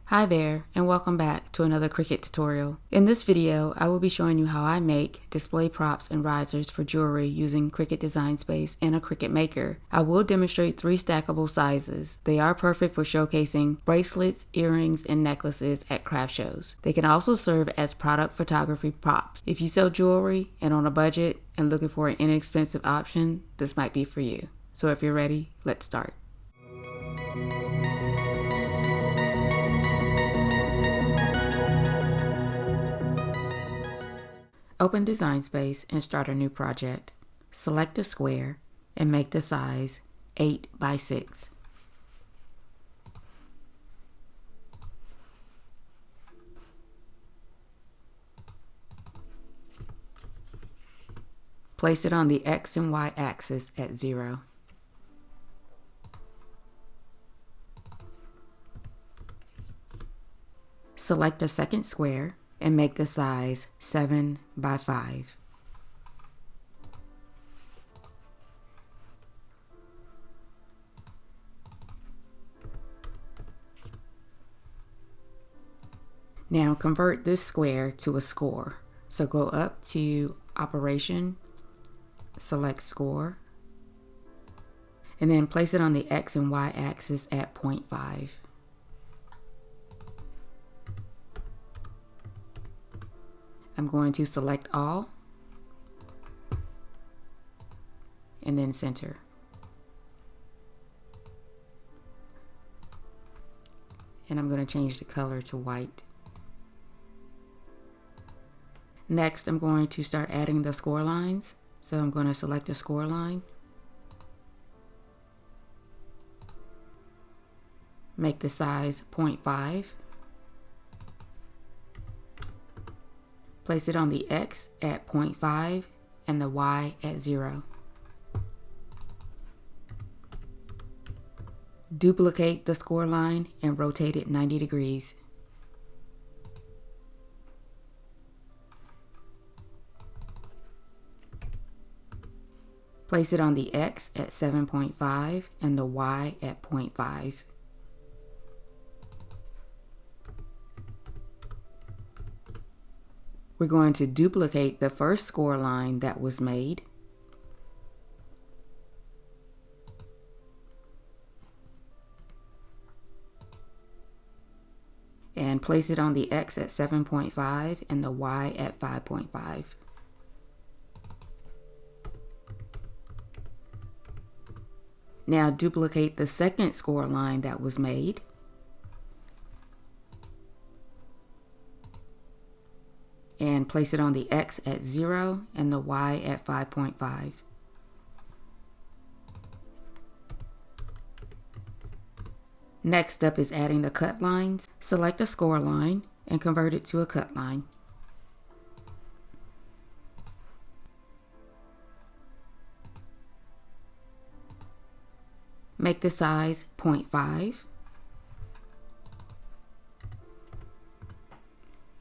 Hi there, and welcome back to another Cricut tutorial. In this video, I will be showing you how I make display props and risers for jewelry using Cricut Design Space and a Cricut Maker. I will demonstrate 3 stackable sizes. They are perfect for showcasing bracelets, earrings, and necklaces at craft shows. They can also serve as product photography props. If you sell jewelry and on a budget and looking for an inexpensive option, this might be for you. So if you're ready, let's start. Open Design Space and start a new project. Select a square and make the size 8 by 6. Place it on the X and Y axis at 0. Select a second square and make the size 7 by 5. Now convert this square to a score. So go up to Operation, select Score, and then place it on the X and Y axis at 0.5. I'm going to select all and then center. And I'm going to change the color to white. Next, I'm going to start adding the score lines. So I'm going to select a score line, make the size 0.5. Place it on the X at 0.5 and the Y at 0. Duplicate the score line and rotate it 90 degrees. Place it on the X at 7.5 and the Y at 0.5. We're going to duplicate the first score line that was made. And place it on the X at 7.5 and the Y at 5.5. Now duplicate the second score line that was made. And place it on the X at 0 and the Y at 5.5. Next up is adding the cut lines. Select a score line and convert it to a cut line. Make the size 0.5.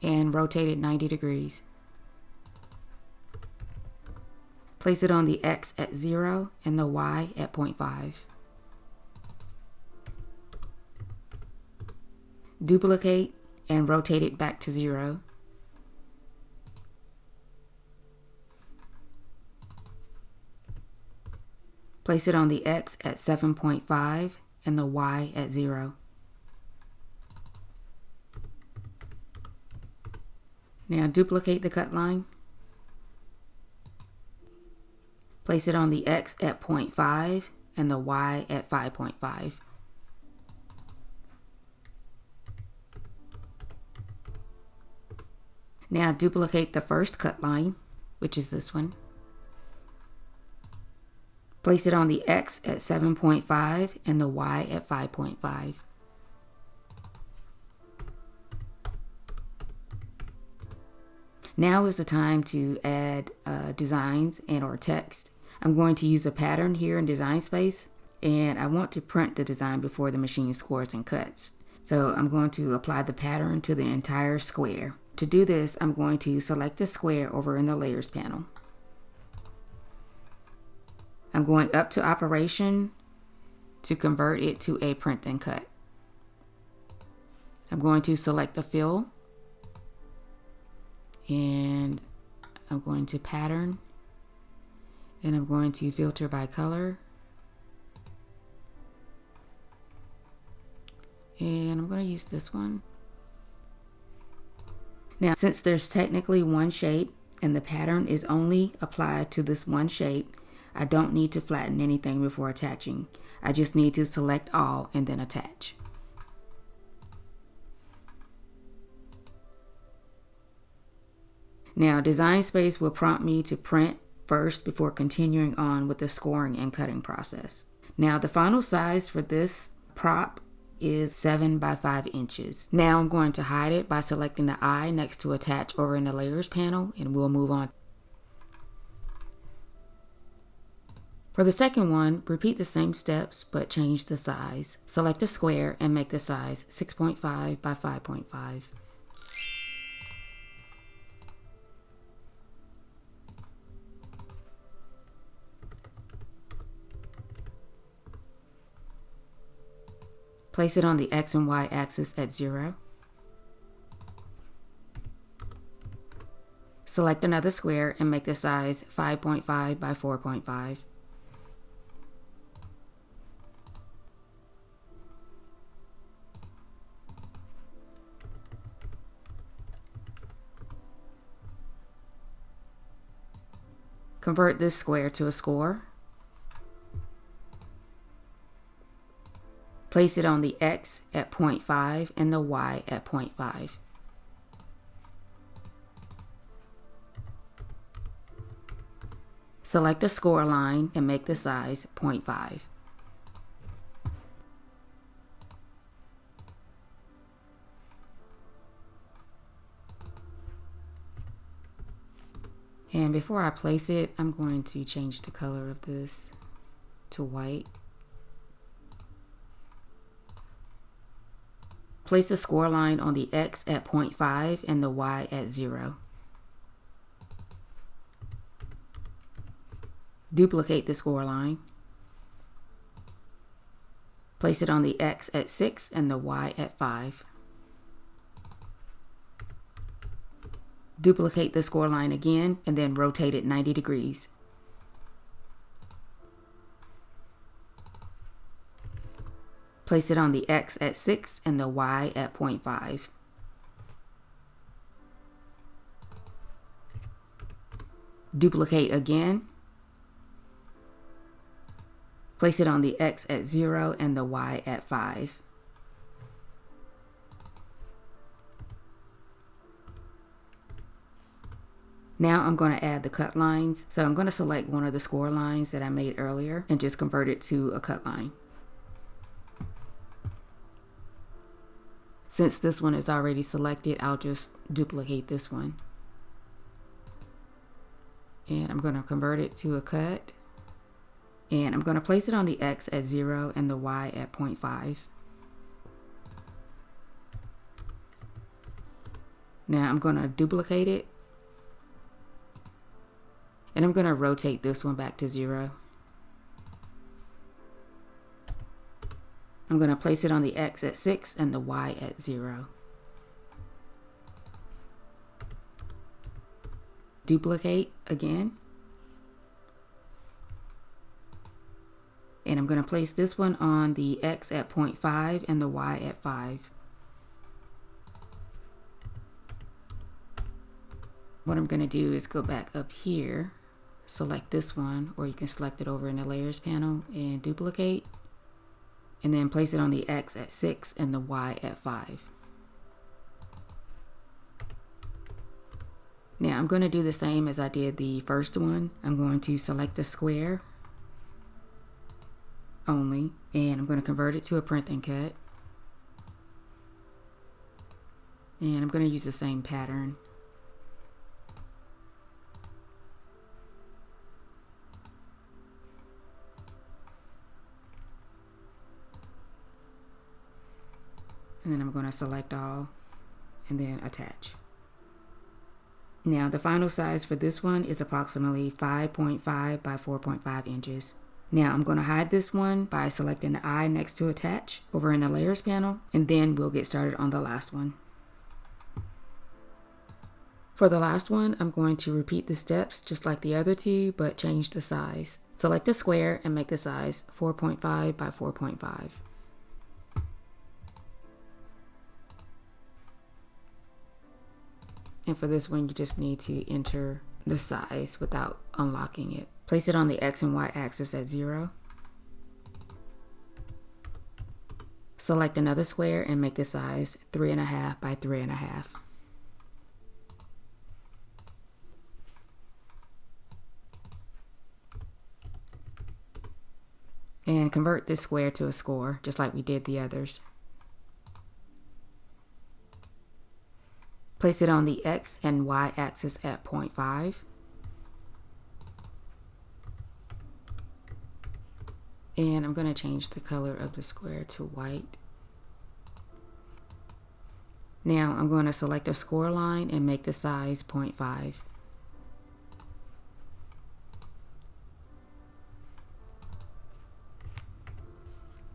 And rotate it 90 degrees. Place it on the X at 0 and the Y at 0.5. Duplicate and rotate it back to 0. Place it on the X at 7.5 and the Y at 0. Now duplicate the cut line. Place it on the X at 0.5 and the Y at 5.5. Now duplicate the first cut line, which is this one. Place it on the X at 7.5 and the Y at 5.5. Now is the time to add designs and or text. I'm going to use a pattern here in Design Space, and I want to print the design before the machine scores and cuts. So I'm going to apply the pattern to the entire square. To do this, I'm going to select the square over in the Layers panel. I'm going up to Operation to convert it to a print and cut. I'm going to select the fill, and I'm going to pattern, and I'm going to filter by color, and I'm going to use this one. Now, since there's technically one shape and the pattern is only applied to this one shape, I don't need to flatten anything before attaching. I just need to select all and then attach. Now, Design Space will prompt me to print first before continuing on with the scoring and cutting process. Now, the final size for this prop is 7 by 5 inches. Now I'm going to hide it by selecting the eye next to attach over in the layers panel, and we'll move on. For the second one, repeat the same steps but change the size. Select a square and make the size 6.5 by 5.5. Place it on the X and Y axis at 0. Select another square and make the size 5.5 by 4.5. Convert this square to a score. Place it on the X at 0.5 and the Y at 0.5. Select a score line and make the size 0.5. And before I place it, I'm going to change the color of this to white. Place the score line on the X at 0.5 and the Y at 0. Duplicate the score line. Place it on the X at 6 and the Y at 5. Duplicate the score line again and then rotate it 90 degrees. Place it on the X at 6 and the Y at 0.5. Duplicate again. Place it on the X at 0 and the Y at 5. Now I'm going to add the cut lines. So I'm going to select one of the score lines that I made earlier and just convert it to a cut line. Since this one is already selected, I'll just duplicate this one. And I'm going to convert it to a cut. And I'm going to place it on the X at 0 and the Y at 0.5. Now I'm going to duplicate it. And I'm going to rotate this one back to 0. I'm going to place it on the X at 6 and the Y at 0. Duplicate again. And I'm going to place this one on the X at 0.5 and the Y at 5. What I'm going to do is go back up here, select this one, or you can select it over in the layers panel and duplicate. And then place it on the X at 6 and the Y at 5. Now I'm going to do the same as I did the first one. I'm going to select the square only, and I'm going to convert it to a print and cut. And I'm going to use the same pattern. And then I'm going to select all and then attach. Now the final size for this one is approximately 5.5 by 4.5 inches. Now I'm going to hide this one by selecting the eye next to attach over in the layers panel, and then we'll get started on the last one. For the last one, I'm going to repeat the steps just like the other two, but change the size. Select a square and make the size 4.5 by 4.5. And for this one, you just need to enter the size without unlocking it. Place it on the X and Y axis at 0. Select another square and make the size 3.5 by 3.5. And convert this square to a score, just like we did the others. Place it on the X and Y axis at 0.5. And I'm going to change the color of the square to white. Now I'm going to select a score line and make the size 0.5.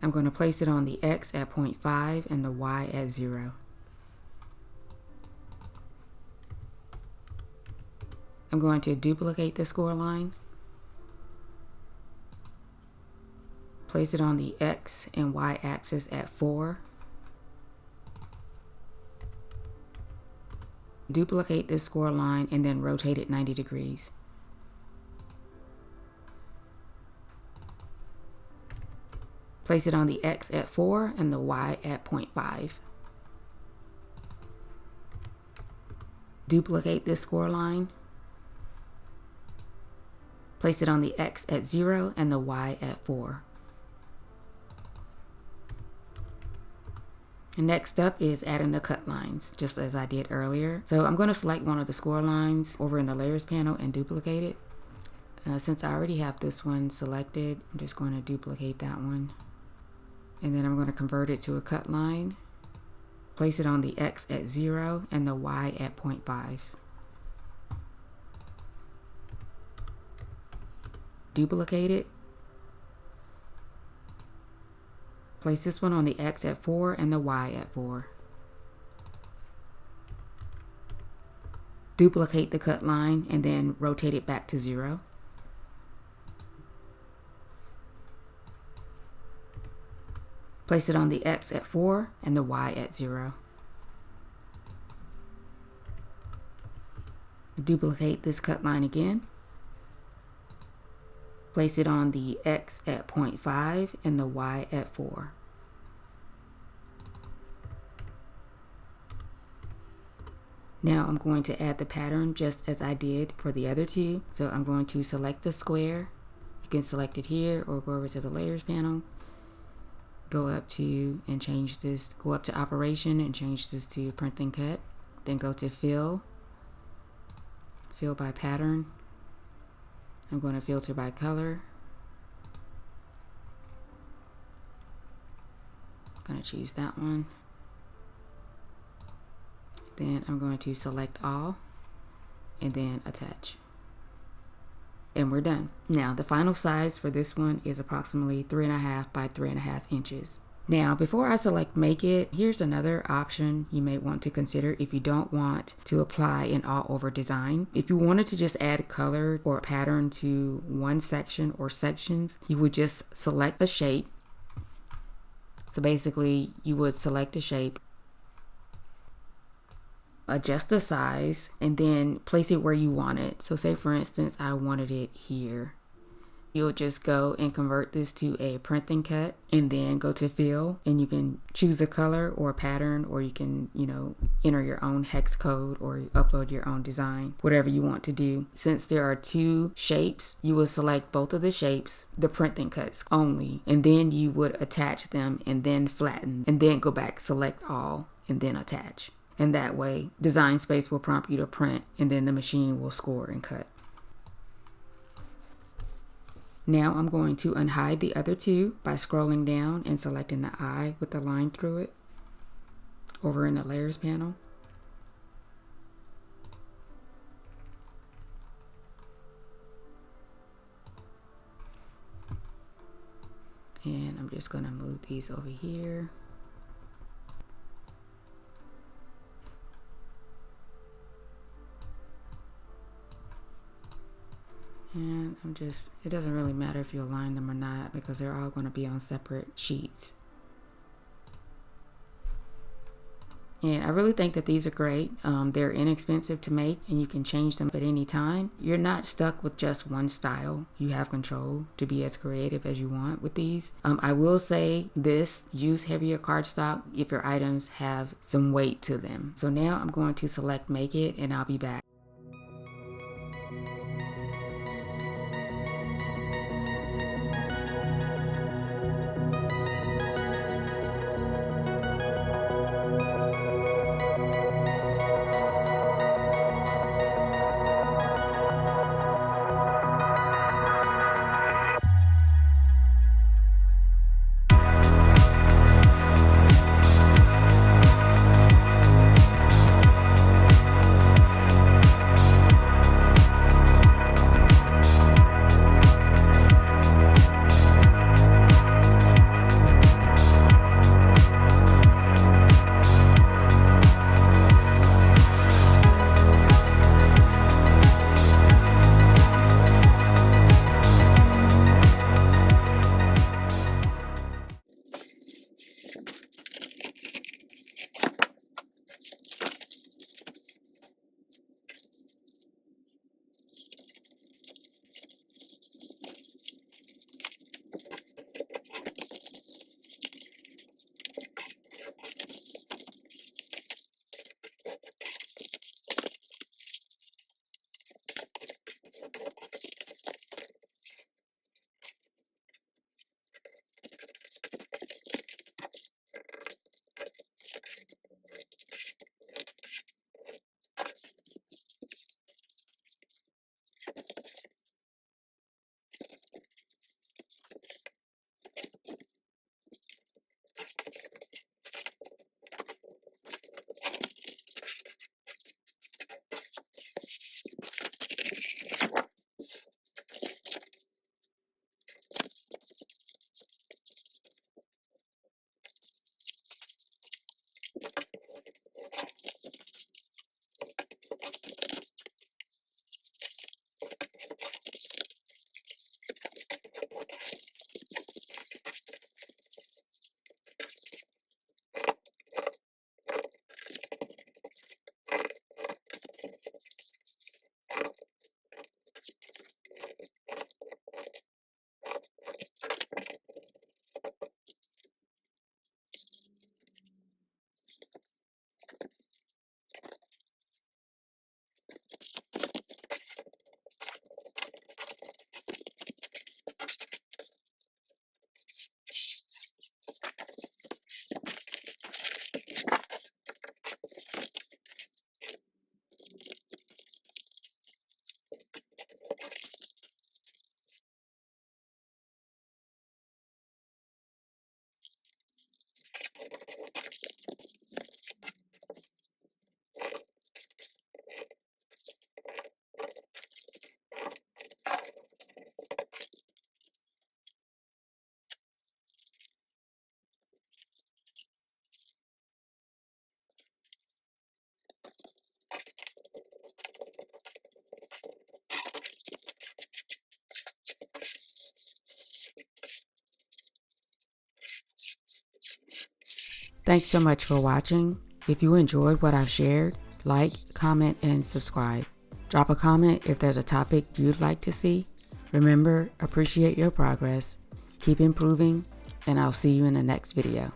I'm going to place it on the X at 0.5 and the Y at 0. I'm going to duplicate the score line. Place it on the X and Y axis at 4. Duplicate this score line and then rotate it 90 degrees. Place it on the X at 4 and the Y at 0.5. Duplicate this score line. Place it on the X at 0 and the Y at 4. And next up is adding the cut lines, just as I did earlier. So I'm going to select one of the score lines over in the layers panel and duplicate it. Since I already have this one selected, I'm just going to duplicate that one. And then I'm going to convert it to a cut line. Place it on the X at 0 and the Y at 0.5. Duplicate it. Place this one on the X at 4 and the Y at 4. Duplicate the cut line and then rotate it back to 0. Place it on the X at 4 and the Y at 0. Duplicate this cut line again. Place it on the X at 0.5 and the Y at 4. Now I'm going to add the pattern just as I did for the other two. So I'm going to select the square. You can select it here or go over to the layers panel. Go up to and change this, go up to operation and change this to print and cut. Then go to fill by pattern. I'm going to filter by color. I'm going to choose that one. Then I'm going to select all and then attach. And we're done. Now the final size for this one is approximately 3.5 by 3.5 inches. Now before I select make it, here's another option you may want to consider if you don't want to apply an all over design. If you wanted to just add color or pattern to one section or sections, you would just select a shape. So basically you would select a shape, adjust the size, and then place it where you want it. So say for instance I wanted it here. You'll just go and convert this to a print and cut and then go to fill, and you can choose a color or a pattern, or you can, enter your own hex code or upload your own design, whatever you want to do. Since there are two shapes, you will select both of the shapes, the print and cuts only, and then you would attach them and then flatten and then go back, select all, and then attach. And that way Design Space will prompt you to print and then the machine will score and cut. Now I'm going to unhide the other two by scrolling down and selecting the eye with the line through it over in the layers panel. I'm just going to move these over here. And it doesn't really matter if you align them or not because they're all going to be on separate sheets. And I really think that these are great. They're inexpensive to make and you can change them at any time. You're not stuck with just one style. You have control to be as creative as you want with these. I will say this, use heavier cardstock if your items have some weight to them. So now I'm going to select Make It and I'll be back. Thanks so much for watching. If you enjoyed what I've shared, like, comment, and subscribe. Drop a comment if there's a topic you'd like to see. Remember, appreciate your progress, keep improving, and I'll see you in the next video.